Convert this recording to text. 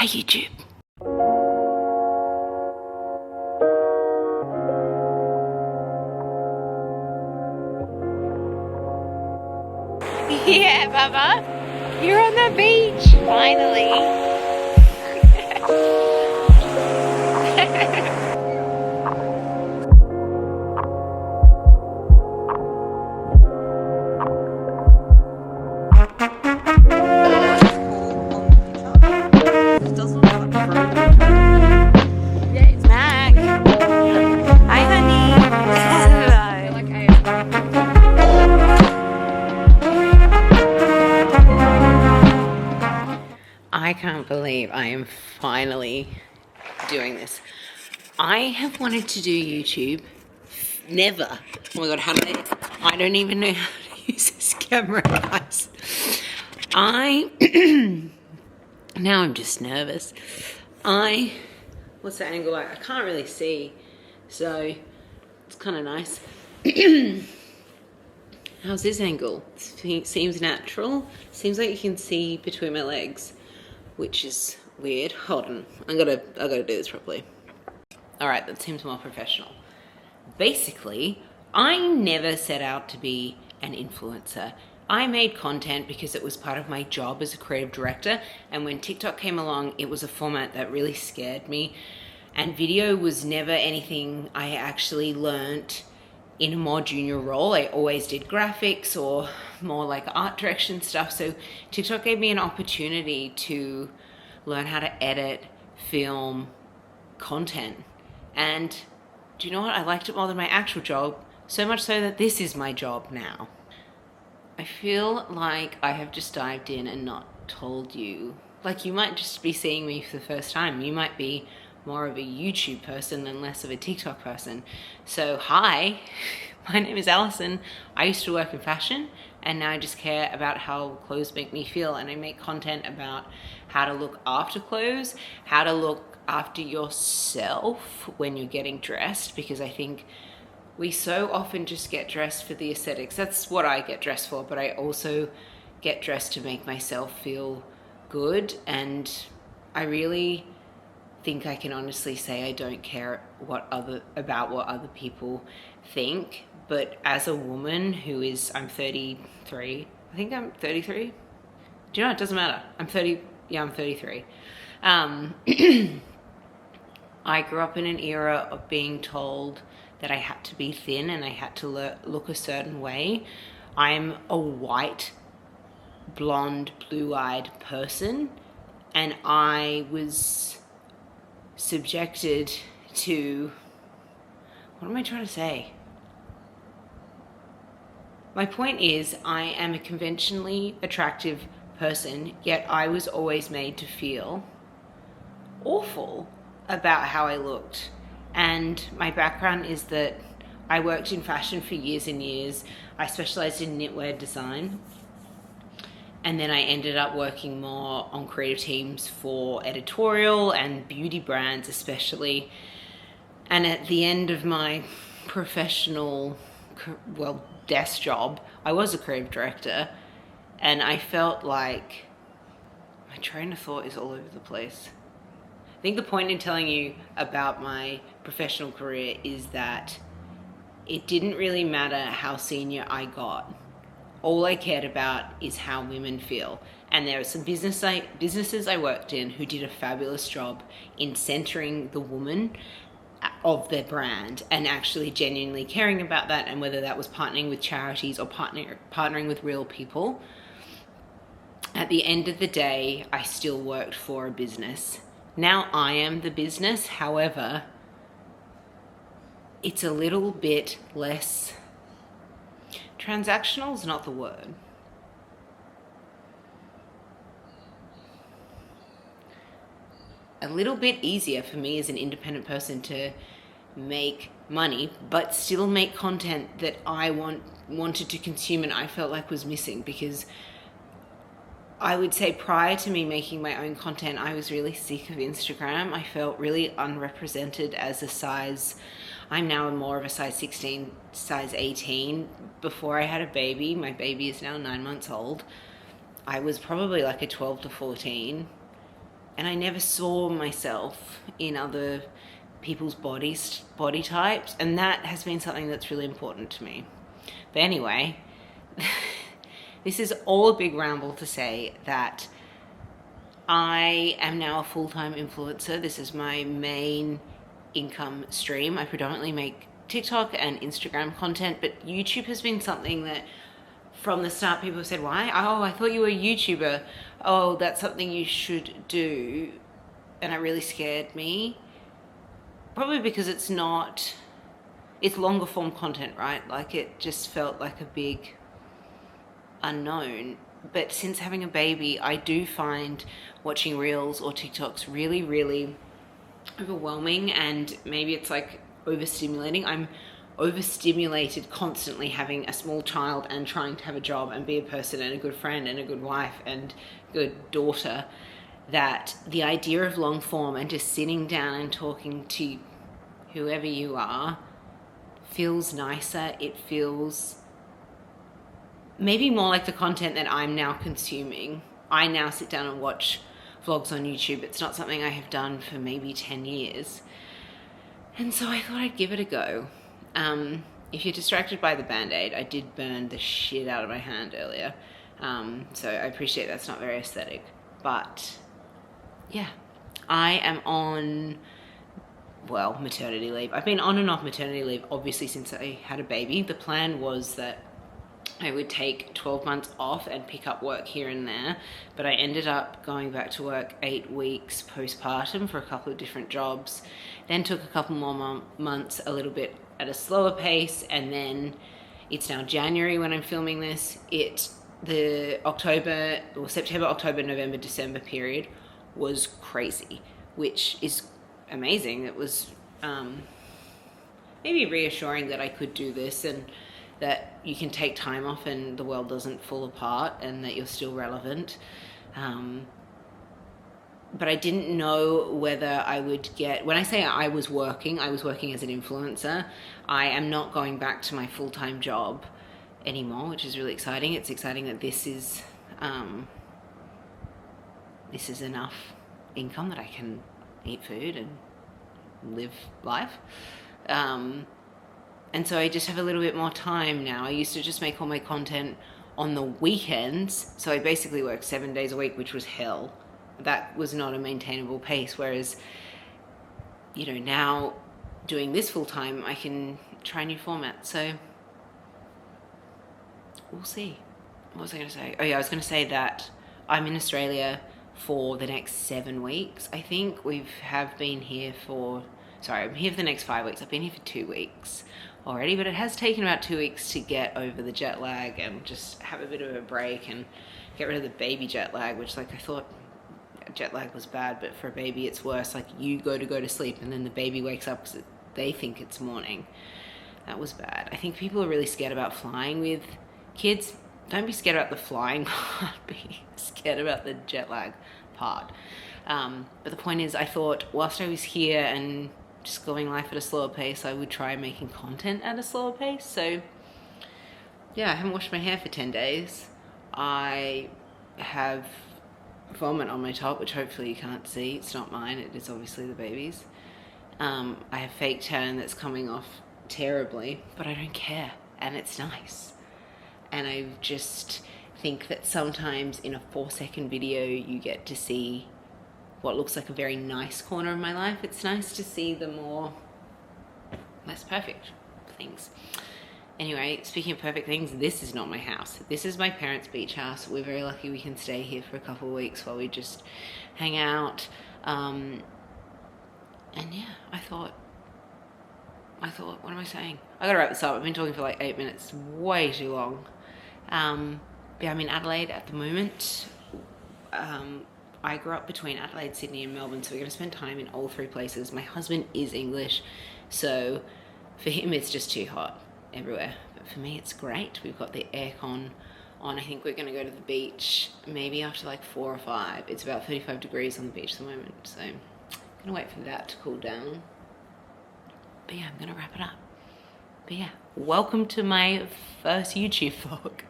Hi, YouTube. Yeah, Bubba, you're on the beach, finally. Mac. Hi, honey. I can't believe I am finally doing this. I have wanted to do YouTube. Never. Oh my god, how do I don't even know how to use this camera, guys. Now I'm just nervous. What's the angle like? I can't really see, so it's kind of nice. How's this angle? Seems natural. Seems like you can see between my legs, which is weird. Hold on, I gotta do this properly. All right, that seems more professional. Basically, I never set out to be an influencer. I made content because it was part of my job as a creative director, and when TikTok came along, it was a format that really scared me, and video was never anything I actually learnt in a more junior role. I always did graphics or more like art direction stuff, so TikTok gave me an opportunity to learn how to edit, film, content, and do you know what? I liked it more than my actual job, so much so that this is my job now. I feel like I have just dived in and not told you. Like, you might just be seeing me for the first time. You might be more of a YouTube person and less of a TikTok person. So, hi, my name is Alison. I used to work in fashion, and now I just care about how clothes make me feel, and I make content about how to look after clothes, how to look after yourself when you're getting dressed, because I think we so often just get dressed for the aesthetics. That's what I get dressed for, but I also get dressed to make myself feel good, and I really think I can honestly say I don't care about what other people think. But as a woman I'm 33. I think I'm 33. Do you know, it doesn't matter. I'm 33. I grew up in an era of being told that I had to be thin and I had to look a certain way. I'm a white, blonde, blue-eyed person, and I was subjected to, what am I trying to say? My point is, I am a conventionally attractive person, yet I was always made to feel awful about how I looked. And my background is that I worked in fashion for years and years. I specialized in knitwear design, and then I ended up working more on creative teams for editorial and beauty brands especially. And at the end of my professional, desk job, I was a creative director, and I felt like my train of thought is all over the place. I think the point in telling you about my professional career is that it didn't really matter how senior I got. All I cared about is how women feel. And there are some businesses I worked in who did a fabulous job in centering the woman of their brand and actually genuinely caring about that, and whether that was partnering with charities or partnering with real people. At the end of the day, I still worked for a business. Now I am the business, however, it's a little bit less transactional is not the word. A little bit easier for me as an independent person to make money, but still make content that I wanted to consume and I felt like was missing, because I would say prior to me making my own content, I was really sick of Instagram. I felt really unrepresented as a size. I'm now more of a size 16, size 18. Before I had a baby, my baby is now 9 months old, I was probably like a 12 to 14. and I never saw myself in other people's body types, and that has been something that's really important to me. But anyway, this is all a big ramble to say that I am now a full-time influencer. This is my main income stream. I predominantly make TikTok and Instagram content, but YouTube has been something that from the start people have said, why? Oh, I thought you were a YouTuber. Oh, that's something you should do. And it really scared me. Probably because it's longer form content, right? Like it just felt like a big unknown. But since having a baby, I do find watching Reels or TikToks really, really overwhelming, and maybe it's like overstimulating. I'm overstimulated constantly having a small child and trying to have a job and be a person and a good friend and a good wife and good daughter, that the idea of long form and just sitting down and talking to whoever you are feels nicer. It feels maybe more like the content that I'm now consuming. I now sit down and watch vlogs on YouTube. It's not something I have done for maybe 10 years. And so I thought I'd give it a go. If you're distracted by the Band-Aid, I did burn the shit out of my hand earlier. So I appreciate that's not very aesthetic. But yeah, I am on, well, maternity leave. I've been on and off maternity leave, obviously, since I had a baby. The plan was that I would take 12 months off and pick up work here and there, but I ended up going back to work 8 weeks postpartum for a couple of different jobs, then took a couple more months a little bit at a slower pace, and then it's now January when I'm filming this. The September, October, November, December period was crazy, which is amazing. It was maybe reassuring that I could do this and that you can take time off and the world doesn't fall apart and that you're still relevant. But I didn't know whether I would get, when I say I was working as an influencer. I am not going back to my full-time job anymore, which is really exciting. It's exciting that this is enough income that I can eat food and live life. And so I just have a little bit more time now. I used to just make all my content on the weekends. So I basically worked 7 days a week, which was hell. That was not a maintainable pace. Whereas, you know, now doing this full time, I can try new formats. So we'll see. What was I going to say? Oh yeah, I was going to say that I'm in Australia for the next 7 weeks. I think I'm here for the next 5 weeks. I've been here for 2 weeks already, but it has taken about 2 weeks to get over the jet lag and just have a bit of a break and get rid of the baby jet lag, which, like, I thought jet lag was bad, but for a baby it's worse. Like, you go to sleep and then the baby wakes up because they think it's morning. That was bad. I think people are really scared about flying with kids. Don't be scared about the flying part, be scared about the jet lag part. But the point is, I thought whilst I was here and just going life at a slower pace, I would try making content at a slower pace. So yeah, I haven't washed my hair for 10 days. I have vomit on my top, which hopefully you can't see. It's not mine, it is obviously the baby's. I have fake tan that's coming off terribly, but I don't care, and it's nice. And I just think that sometimes in a 4-second video you get to see what looks like a very nice corner of my life. It's nice to see the less perfect things. Anyway, speaking of perfect things, this is not my house. This is my parents' beach house. We're very lucky we can stay here for a couple of weeks while we just hang out. And yeah, I thought, what am I saying? I gotta wrap this up. I've been talking for like 8 minutes, way too long. Yeah, I'm in Adelaide at the moment. I grew up between Adelaide, Sydney and Melbourne, so we're going to spend time in all 3 places. My husband is English, so for him it's just too hot everywhere. But for me it's great. We've got the aircon on. I think we're going to go to the beach maybe after like 4 or 5. It's about 35 degrees on the beach at the moment, so I'm going to wait for that to cool down. But yeah, I'm going to wrap it up. But yeah, welcome to my first YouTube vlog.